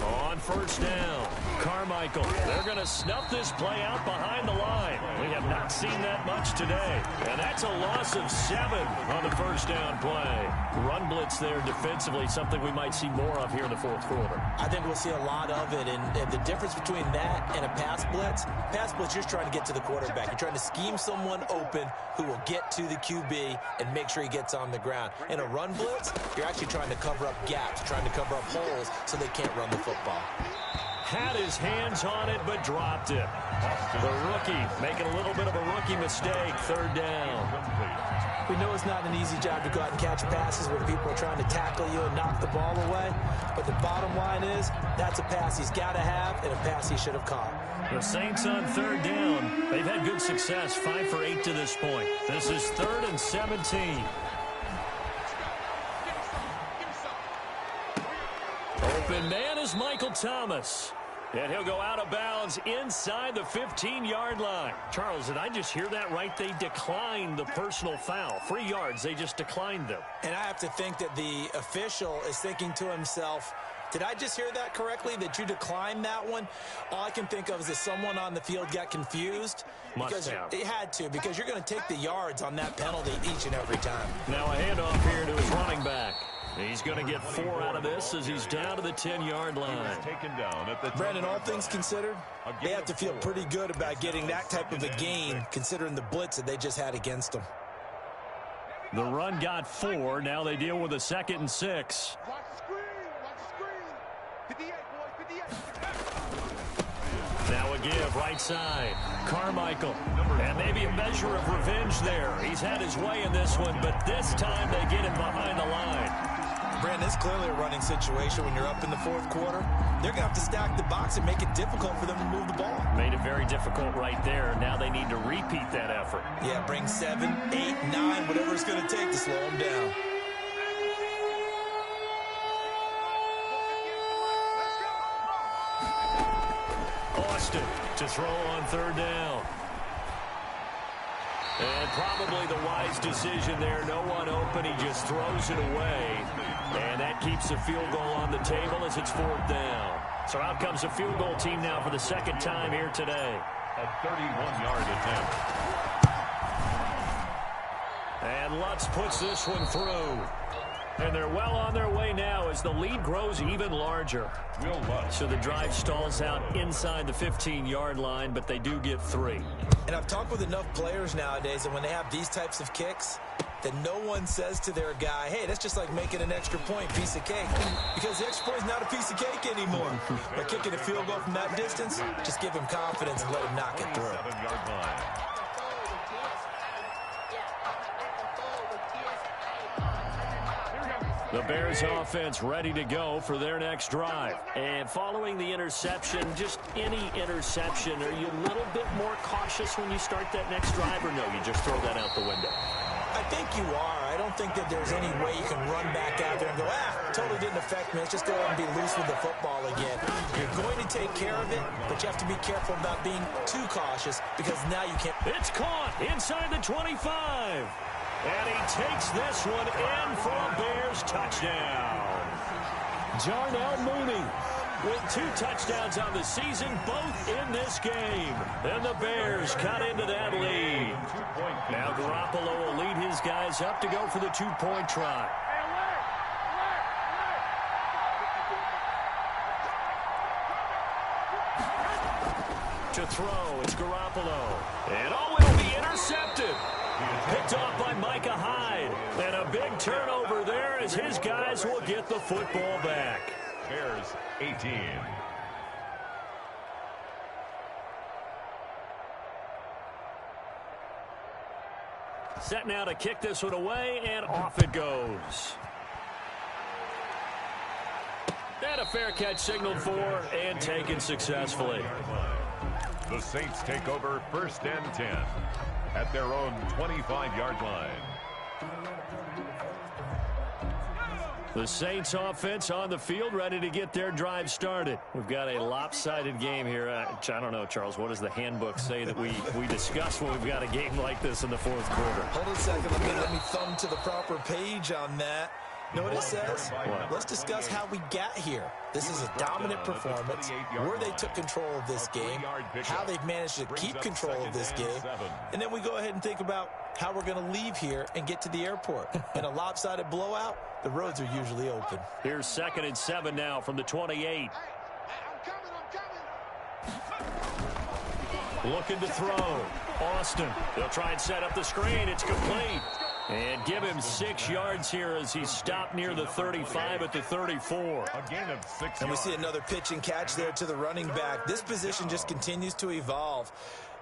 On 1st down, Carmichael. They're going to snuff this play out behind the line. We have not seen that much today. And that's a loss of 7 on the 1st down play. Run blitz there defensively, something we might see more of here in the 4th quarter. I think we'll see a lot of it, and the difference between that and a pass blitz, you're just trying to get to the quarterback. You're trying to scheme someone open who will get to the QB and make sure he gets on the ground. In a run blitz, you're actually trying to cover up gaps, trying to cover up holes so they can't run the football. Had his hands on it, but dropped it. The rookie making a little bit of a rookie mistake, 3rd down. We know it's not an easy job to go out and catch passes where people are trying to tackle you and knock the ball away. But the bottom line is, that's a pass he's got to have and a pass he should have caught. The Saints on 3rd down. They've had good success, 5 for 8 to this point. This is 3rd and 17. Open man is Michael Thomas. And he'll go out of bounds inside the 15-yard line. Charles, did I just hear that right? They declined the personal foul. 3 yards, they just declined them. And I have to think that the official is thinking to himself, did I just hear that correctly, that you declined that one? All I can think of is that someone on the field got confused. Must have. It had to, because you're going to take the yards on that penalty each and every time. Now a handoff here to his running back. He's going to get 4 out of this as he's down to the 10-yard line. Brandon, all things considered, they have to feel pretty good about getting that type of a gain, considering the blitz that they just had against them. The run got 4. Now they deal with a 2nd and 6. Watch the screen. Watch the screen. 58, boys. 58. Now a give right side. Carmichael. And maybe a measure of revenge there. He's had his way in this one, but this time they get him behind the line. Brandon, it's clearly a running situation when you're up in the 4th quarter. They're going to have to stack the box and make it difficult for them to move the ball. Made it very difficult right there. Now they need to repeat that effort. Yeah, bring 7, 8, 9, whatever it's going to take to slow them down. Austin to throw on 3rd down. And probably the wise decision there. No one open. He just throws it away. And that keeps the field goal on the table as it's 4th down. So out comes the field goal team now for the 2nd time here today. A 31-yard attempt. And Lutz puts this one through. And they're well on their way now as the lead grows even larger. Will Lutz. So the drive stalls out inside the 15-yard line, but they do get 3. And I've talked with enough players nowadays that when they have these types of kicks, that no one says to their guy, hey, that's just like making an extra point, piece of cake. Because the extra point is not a piece of cake anymore. By kicking a field goal from that distance, just give him confidence and let him knock it through. 7-yard line. The Bears offense ready to go for their next drive. And following the interception, just any interception, are you a little bit more cautious when you start that next drive, or no, you just throw that out the window? I think you are. I don't think that there's any way you can run back out there and go, totally didn't affect me. Let's just go out and be loose with the football again. You're going to take care of it, but you have to be careful about being too cautious because now you can't. It's caught inside the 25. And he takes this one in for a Bears touchdown. Jarnell Mooney with 2 touchdowns on the season, both in this game. And the Bears cut into that lead. Now Garoppolo will lead his guys up to go for the 2-point try. To throw, it's Garoppolo. And it'll be intercepted. Picked off by Micah Hyde. And a big turnover there as his guys will get the football back. Bears 18. Set now to kick this one away, and off it goes. And a fair catch signaled for and taken successfully. The Saints take over 1st and 10 at their own 25-yard line. The Saints offense on the field, ready to get their drive started. We've got a lopsided game here. I don't know, Charles, what does the handbook say that we discuss when we've got a game like this in the fourth quarter? Hold on a second. Let me thumb to the proper page on that. Know what it says? What? Let's discuss how we got here. This is a dominant performance, where they took control of this game, how they've managed to keep control of this game, and then we go ahead and think about how we're going to leave here and get to the airport. In a lopsided blowout, the roads are usually open. Here's 2nd and 7 now from the 28. Looking to throw. Austin. They'll try and set up the screen. It's complete. And give him 6 yards here as he's stopped near the 35 at the 34. A gain of 6 And we see another pitch and catch there to the running back. This position just continues to evolve.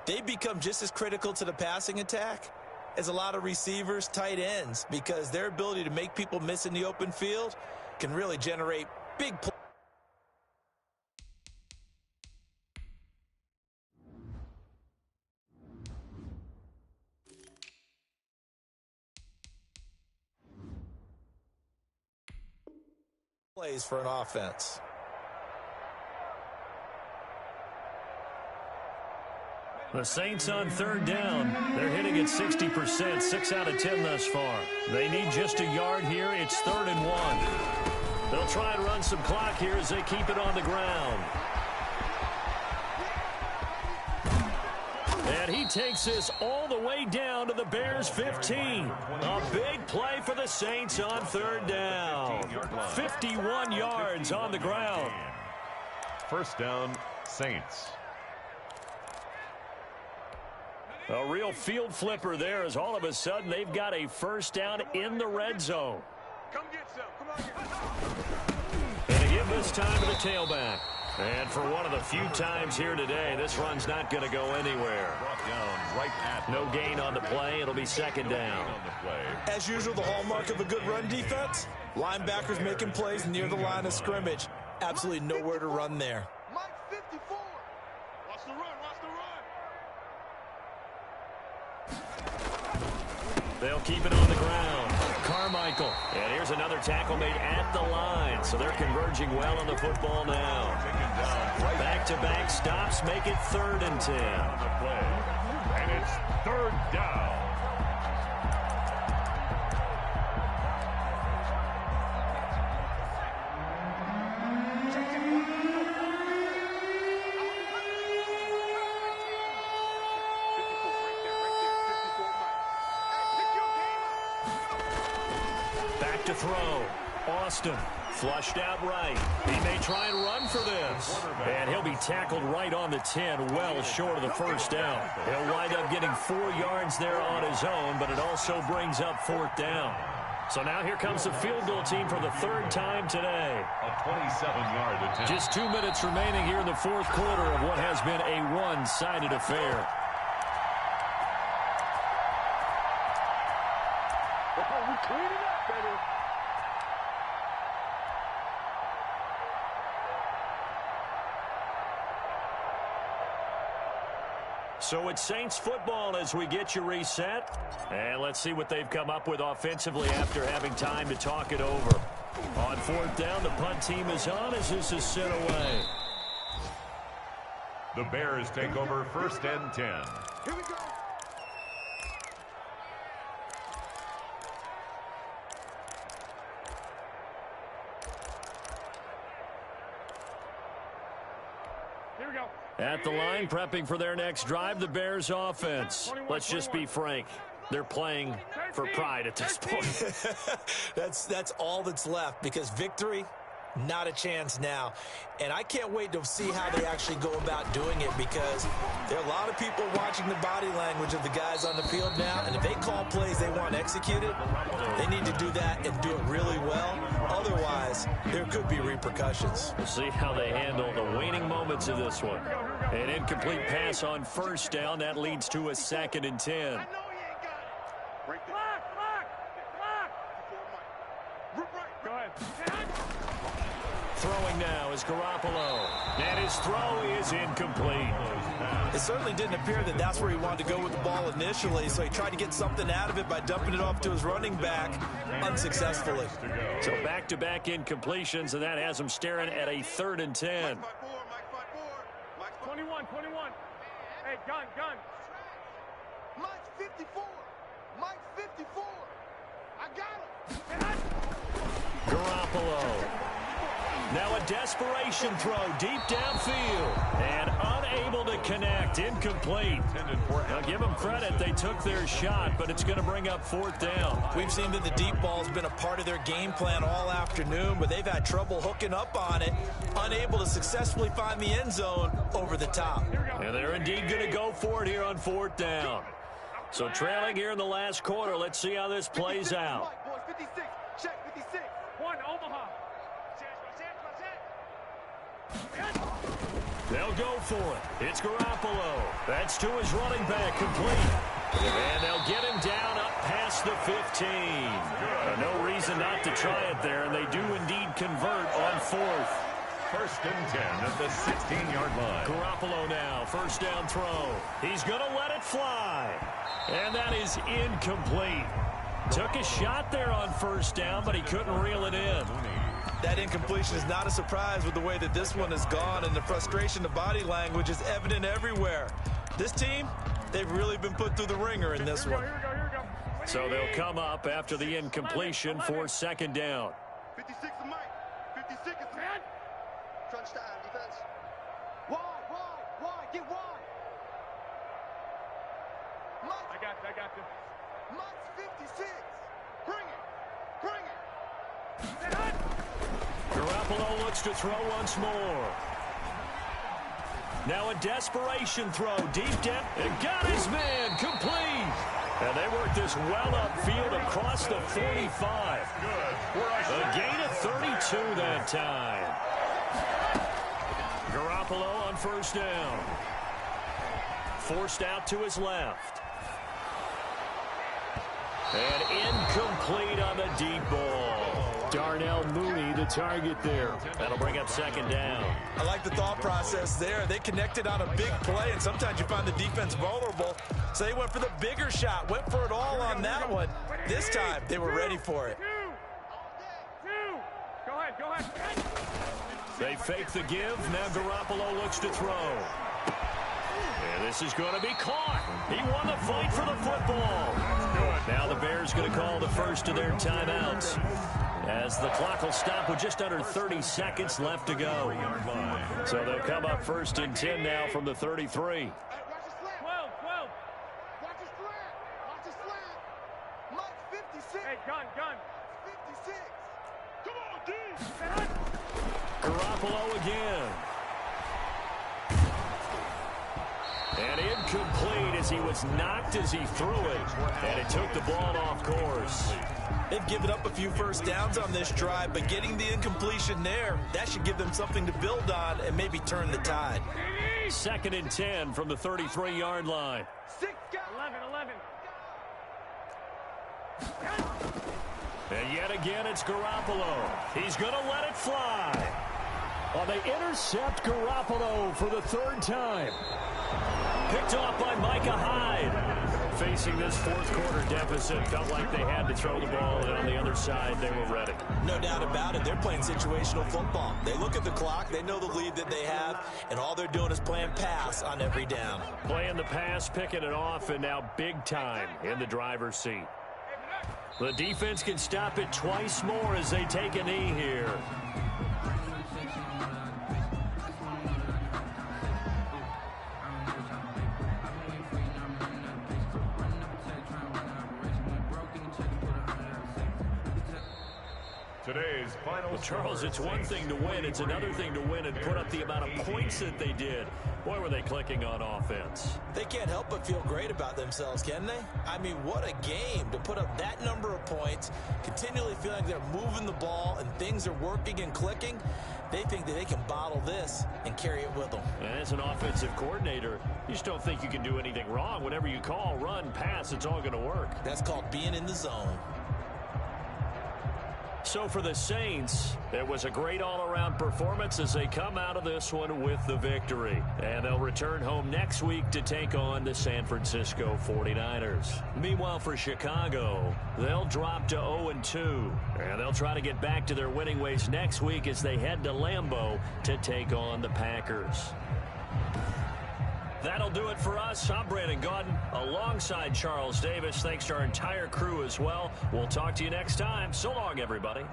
They've become just as critical to the passing attack as a lot of receivers, tight ends, because their ability to make people miss in the open field can really generate big plays. For an offense. The Saints on 3rd down. They're hitting at 60%, 6 out of 10 thus far. They need just a yard here. It's 3rd and 1. They'll try and run some clock here as they keep it on the ground. And he takes this all the way down to the Bears' 15. A big play for the Saints on 3rd down. 51 yards on the ground. 1st down, Saints. A real field flipper there as all of a sudden they've got a 1st down in the red zone. Come get some. Come on. And to give this time to the tailback. And for one of the few times here today, this run's not going to go anywhere. Brought down right at No gain on the play. It'll be 2nd down. on the play. As usual, the hallmark of a good run defense, linebackers making plays near the line of scrimmage. Absolutely nowhere to run there. Mike 54. Watch the run. Watch the run. They'll keep it on the ground. Carmichael. And here's another tackle made at the line. So they're converging well on the football now. Back-to-back stops make it 3rd and 10. On the play. And it's 3rd down. Back to throw. Austin flushed out right. He may try and run for this. And he'll be tackled right on the 10, well short of the 1st down. He'll wind up getting 4 yards there on his own, but it also brings up 4th down. So now here comes the field goal team for the 3rd time today. A 27-yard attempt. Just 2 minutes remaining here in the 4th quarter of what has been a one-sided affair. Oh, we clean it up, baby. So it's Saints football as we get you reset. And let's see what they've come up with offensively after having time to talk it over. On 4th down, the punt team is on as this is sent away. The Bears take over 1st and 10. Here we go. Here we go. At the line, prepping for their next drive, the Bears offense. Let's just be frank. They're playing for pride at this point. That's all that's left, because victory Not a chance now. And I can't wait to see how they actually go about doing it, because there are a lot of people watching the body language of the guys on the field now, and if they call plays they want executed, they need to do that and do it really well. Otherwise, there could be repercussions. We'll see how they handle the waning moments of this one. An incomplete pass on first down. That leads to a 2nd and 10. Go ahead. Throwing now is Garoppolo. And his throw is incomplete. It certainly didn't appear that that's where he wanted to go with the ball initially, so he tried to get something out of it by dumping it off to his running back unsuccessfully. So back-to-back incompletions, and that has him staring at a 3rd and 10. 21. Hey, gun. Mike's 54. Mike's 54. I got him. Garoppolo. Now a desperation throw deep downfield. And unable to connect. Incomplete. Now give them credit. They took their shot, but it's going to bring up 4th down. We've seen that the deep ball's been a part of their game plan all afternoon, but they've had trouble hooking up on it, unable to successfully find the end zone over the top. And they're indeed going to go for it here on 4th down. So trailing here in the last quarter. Let's see how this plays out. 56. Check 56. 1, Omaha. They'll go for it. It's Garoppolo. That's to his running back, complete. And they'll get him down up past the 15. No reason not to try it there, and they do indeed convert on 4th. 1st and 10 at the 16-yard line. Garoppolo now, 1st down throw. He's going to let it fly. And that is incomplete. Took a shot there on 1st down, but he couldn't reel it in. That incompletion is not a surprise with the way that this one has gone, and the frustration, the body language is evident everywhere. This team, they've really been put through the ringer in this one. Here we go. So they'll come up after the incompletion for 2nd down. 56 is Mike. 56 is man. Crunch time, defense. Wide. Get wide. Mike. I got this. Mike's 56. Bring it. Garoppolo looks to throw once more. Now a desperation throw deep down. And got his man complete. And they work this well upfield across the 45. A gain of 32 that time. Garoppolo on 1st down. Forced out to his left. And incomplete on the deep ball. Darnell Mooney, the target there. That'll bring up 2nd down. I like the thought process there. They connected on a big play, and sometimes you find the defense vulnerable. So they went for the bigger shot, went for it all on that one. This time, they were ready for it. 2. Go ahead. They fake the give. Now Garoppolo looks to throw. And this is going to be caught. He won the fight for the football. Now the Bears going to call the first of their timeouts, as the clock will stop with just under 30 seconds left to go. So they'll come up 1st and 10 now from the 33. Watch his slant. 12. Watch his slant. Watch his slant. Mike's 56. Hey, gun. 56. Come on, D. Garoppolo again. And incomplete as he was knocked as he threw it. And it took the ball off course. They've given up a few 1st downs on this drive, but getting the incompletion there, that should give them something to build on and maybe turn the tide. 2nd and 10 from the 33-yard line. 11. And yet again, it's Garoppolo. He's going to let it fly. Well, they intercept Garoppolo for the 3rd time. Picked off by Micah Hyde. Facing this 4th quarter deficit, felt like they had to throw the ball, and on the other side, they were ready. No doubt about it. They're playing situational football. They look at the clock, they know the lead that they have, and all they're doing is playing pass on every down. Playing the pass, picking it off, and now big time in the driver's seat. The defense can stop it twice more as they take a knee here. Today's final Well, Charles, score, it's one thing to win. It's another thing to win and put up the amount of points that they did. Boy, were they clicking on offense. They can't help but feel great about themselves, can they? I mean, what a game to put up that number of points, continually feeling they're moving the ball and things are working and clicking. They think that they can bottle this and carry it with them. And as an offensive coordinator, you just don't think you can do anything wrong. Whatever you call, run, pass, it's all going to work. That's called being in the zone. So for the Saints, it was a great all-around performance as they come out of this one with the victory. And they'll return home next week to take on the San Francisco 49ers. Meanwhile, for Chicago, they'll drop to 0-2. And they'll try to get back to their winning ways next week as they head to Lambeau to take on the Packers. That'll do it for us. I'm Brandon Gaudin alongside Charles Davis. Thanks to our entire crew as well. We'll talk to you next time. So long, everybody.